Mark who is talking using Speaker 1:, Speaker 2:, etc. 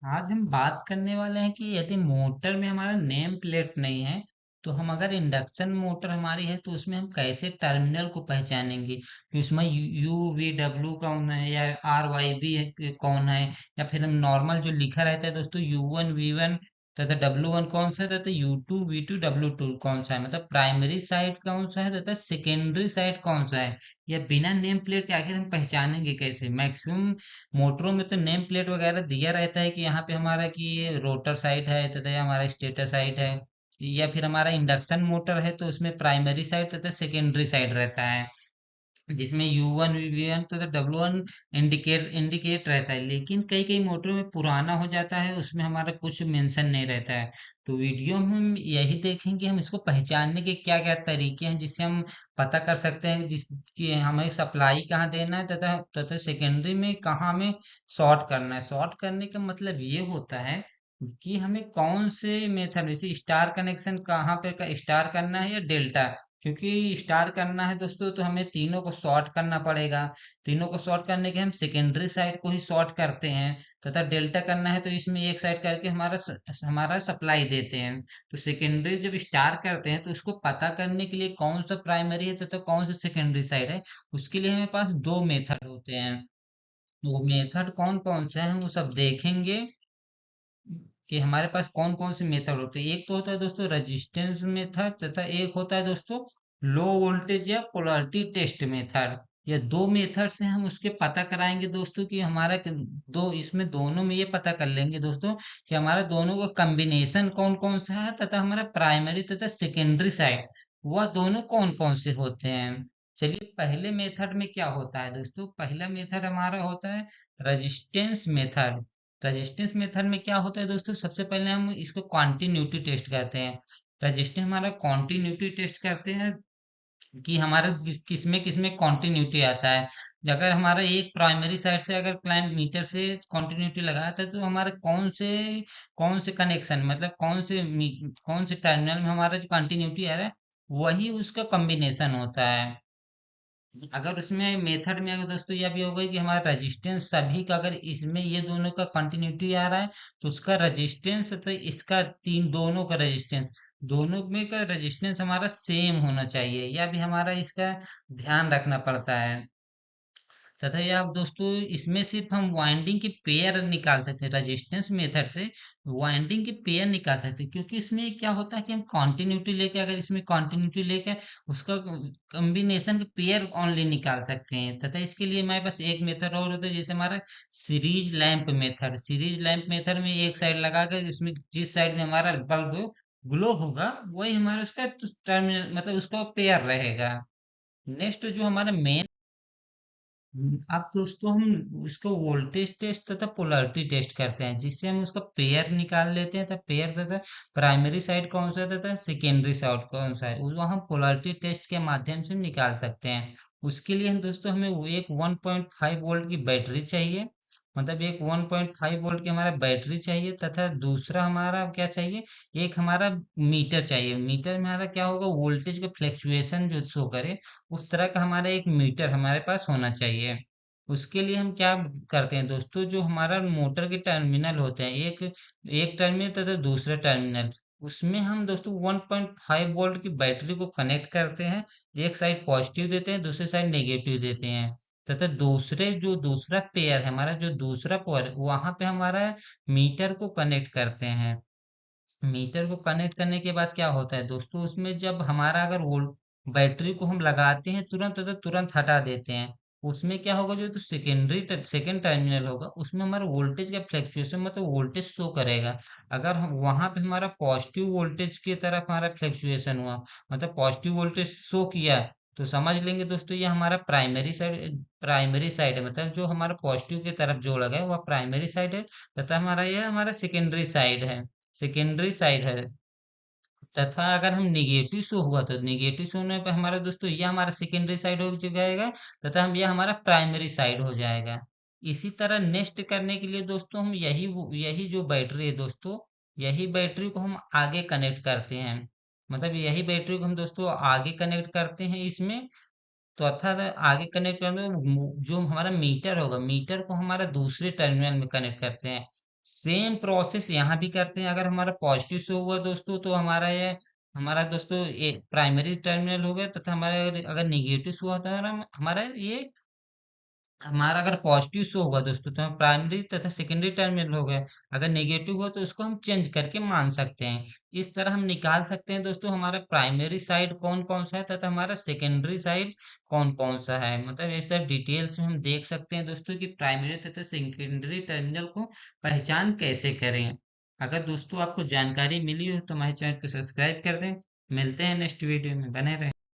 Speaker 1: आज हम बात करने वाले हैं कि यदि मोटर में हमारा नेम प्लेट नहीं है तो हम अगर इंडक्शन मोटर हमारी है तो उसमें हम कैसे टर्मिनल को पहचानेंगे कि उसमें यू वी डब्ल्यू कौन है या आर वाई बी कौन है, या फिर हम नॉर्मल जो लिखा रहता है दोस्तों यू वन वी वन तथा डब्ल्यू वन कौन सा है तथा U two V two W two कौन सा है, मतलब प्राइमरी साइड कौन सा है तथा सेकेंडरी साइड कौन सा है। या बिना नेम प्लेट के आखिर हम पहचानेंगे कैसे? मैक्सिमम मोटरों में तो नेम प्लेट वगैरह दिया रहता है कि यहाँ पे हमारा कि ये रोटर साइड है तथा ये हमारा स्टेटर साइड है, या फिर हमारा इंडक्शन मोटर है तो उसमें प्राइमरी साइड तथा सेकेंडरी साइड रहता है, जिसमें U1 V1 तो W1 इंडिकेट रहता है। लेकिन कई कई मोटरों में पुराना हो जाता है, उसमें हमारा कुछ मेंशन नहीं रहता है। तो वीडियो में हम यही देखेंगे हम इसको पहचानने के क्या क्या तरीके हैं जिससे हम पता कर सकते हैं जिसकी हमें सप्लाई कहाँ देना है तथा तथा सेकेंडरी में कहाँ हमें शॉर्ट करना है। शॉर्ट करने का मतलब ये होता है कि हमें कौन से मेथड, जैसे स्टार कनेक्शन कहाँ पे स्टार करना है या डेल्टा। क्योंकि स्टार करना है दोस्तों तो हमें तीनों को सॉर्ट करना पड़ेगा। तीनों को सॉर्ट करने के हम सेकेंडरी साइड को ही सॉर्ट करते हैं, तथा डेल्टा करना है तो इसमें एक साइड करके हमारा सप्लाई देते हैं। तो सेकेंडरी जब स्टार करते हैं तो उसको पता करने के लिए कौन सा प्राइमरी है तथा कौन सा सेकेंडरी साइड है, उसके लिए हमारे पास दो मेथड होते हैं। वो मेथड कौन कौन से हैं हम वो सब देखेंगे कि हमारे पास कौन कौन से मेथड होते हैं। एक तो होता है दोस्तों रेजिस्टेंस मेथड तथा एक होता है दोस्तों लो वोल्टेज या पोलैरिटी टेस्ट मेथड। ये दो मेथड से हम उसके पता कराएंगे दोस्तों कि हमारा दो इसमें दोनों में ये पता कर लेंगे दोस्तों कि हमारा दोनों का कॉम्बिनेशन कौन कौन सा है तथा हमारा प्राइमरी तथा सेकेंडरी साइड वह दोनों कौन कौन से होते हैं। चलिए पहले मेथड में क्या होता है दोस्तों, पहला मेथड हमारा होता है रेजिस्टेंस मेथड। रेजिस्टेंस मेथड में क्या होता है दोस्तों, सबसे पहले हम इसको कॉन्टिन्यूटी टेस्ट करते हैं। रेजिस्टेंस हमारा कॉन्टिन्यूटी टेस्ट करते हैं कि हमारा किस में कॉन्टिन्यूटी आता है। अगर हमारा एक प्राइमरी साइड से अगर क्लाइंट मीटर से कॉन्टिन्यूटी लगाया था तो हमारे कौन से कनेक्शन मतलब कौन से टर्मिनल में हमारा जो कॉन्टिन्यूटी आ रहा है वही उसका कॉम्बिनेशन होता है। अगर उसमें मेथड में अगर दोस्तों यह भी होगा कि हमारा रेजिस्टेंस सभी का अगर इसमें ये दोनों का कंटिन्यूटी आ रहा है तो उसका रेजिस्टेंस तो इसका तीन दोनों का रेजिस्टेंस दोनों में का रेजिस्टेंस हमारा सेम होना चाहिए, यह भी हमारा इसका ध्यान रखना पड़ता है। तथा ये आप दोस्तों इसमें सिर्फ हम वाइंडिंग के पेयर निकाल सकते हैं, रेजिस्टेंस मेथड से वाइंडिंग के पेयर निकाल सकते हैं, क्योंकि इसमें क्या होता है कि हम कंटिन्यूटी लेके अगर इसमें कंटिन्यूटी लेके उसका कॉम्बिनेशन के पेयर ओनली निकाल सकते हैं। तथा इसके लिए हमारे पास एक मेथड और होता है जैसे हमारा series lamp method. Series lamp method में एक साइड लगा कर इसमें जिस साइड में हमारा बल्ब ग्लो होगा वही हमारा उसका टर्मिनल मतलब उसका पेयर रहेगा। नेक्स्ट जो हमारा मेन, अब दोस्तों हम उसको वोल्टेज टेस्ट तथा पोलैरिटी टेस्ट करते हैं जिससे हम उसका पेयर निकाल लेते हैं, तथा पेयर तथा प्राइमरी साइड कौन सा है तथा सेकेंडरी साइड कौन सा है वो हम पोलैरिटी टेस्ट के माध्यम से निकाल सकते हैं। उसके लिए हम दोस्तों हमें वो एक 1.5 वोल्ट की बैटरी चाहिए, मतलब एक 1.5 वोल्ट की हमारा बैटरी चाहिए, तथा दूसरा हमारा क्या चाहिए, एक हमारा मीटर चाहिए। मीटर में हमारा क्या होगा, वोल्टेज का फ्लक्चुएशन जो शो करे उस तरह का हमारा एक मीटर हमारे पास होना चाहिए। उसके लिए हम क्या करते हैं दोस्तों, जो हमारा मोटर के टर्मिनल होते हैं एक एक टर्मिनल तथा दूसरा टर्मिनल, उसमें हम दोस्तों 1.5 वोल्ट की बैटरी को कनेक्ट करते हैं। एक साइड पॉजिटिव देते हैं दूसरी साइड नेगेटिव देते हैं, तथा दूसरा पेयर है हमारा जो दूसरा पेयर वहां पे हमारा मीटर को कनेक्ट करते हैं। मीटर को कनेक्ट करने के बाद क्या होता है दोस्तों, उसमें जब हमारा अगर वोल्ट बैटरी को हम लगाते हैं तुरंत तो तुरंत हटा देते हैं, उसमें क्या होगा जो तो सेकेंड टर्मिनल होगा उसमें हमारा वोल्टेज का फ्लक्चुएशन मतलब वोल्टेज शो करेगा। अगर हम वहां पे हमारा पॉजिटिव वोल्टेज की तरफ हमारा फ्लक्चुएशन हुआ मतलब पॉजिटिव वोल्टेज शो किया तो समझ लेंगे दोस्तों ये हमारा प्राइमरी साइड है, मतलब जो हमारा पॉजिटिव की तरफ जोड़ा गया है वह प्राइमरी साइड है, तथा हमारा यह हमारा सेकेंडरी साइड है। तथा अगर हम निगेटिव शो हुआ तो निगेटिव शो होने पर हमारा दोस्तों यह हमारा सेकेंडरी साइड हो जाएगा, तथा हम यह हमारा प्राइमरी साइड हो जाएगा। इसी तरह नेक्स्ट करने के लिए दोस्तों हम यही जो बैटरी है दोस्तों, यही बैटरी को हम आगे कनेक्ट करते हैं, मतलब यही बैटरी को हम दोस्तों आगे कनेक्ट करते हैं इसमें। तो अर्थात आगे कनेक्ट करने में जो हमारा मीटर होगा मीटर को हमारा दूसरे टर्मिनल में कनेक्ट करते हैं। सेम प्रोसेस यहाँ भी करते हैं। अगर हमारा पॉजिटिव शो हुआ दोस्तों, तो हमारा दोस्तों ये प्राइमरी टर्मिनल हो गया, तथा हमारा अगर निगेटिव शो होता है हमारा हमारा ये हमारा अगर पॉजिटिव शो होगा दोस्तों, तो प्राइमरी तथा सेकेंडरी टर्मिनल हो गया। अगर नेगेटिव हुआ तो उसको हम चेंज करके मान सकते हैं। इस तरह हम निकाल सकते हैं दोस्तों हमारा प्राइमरी साइड कौन कौन सा है तथा हमारा सेकेंडरी साइड कौन कौन सा है। मतलब इस तरह डिटेल्स में हम देख सकते हैं दोस्तों कि प्राइमरी तथा सेकेंडरी टर्मिनल को पहचान कैसे करें। अगर दोस्तों आपको जानकारी मिली हो तो हमारे चैनल को सब्सक्राइब कर दें। मिलते हैं नेक्स्ट वीडियो में, बने रहें।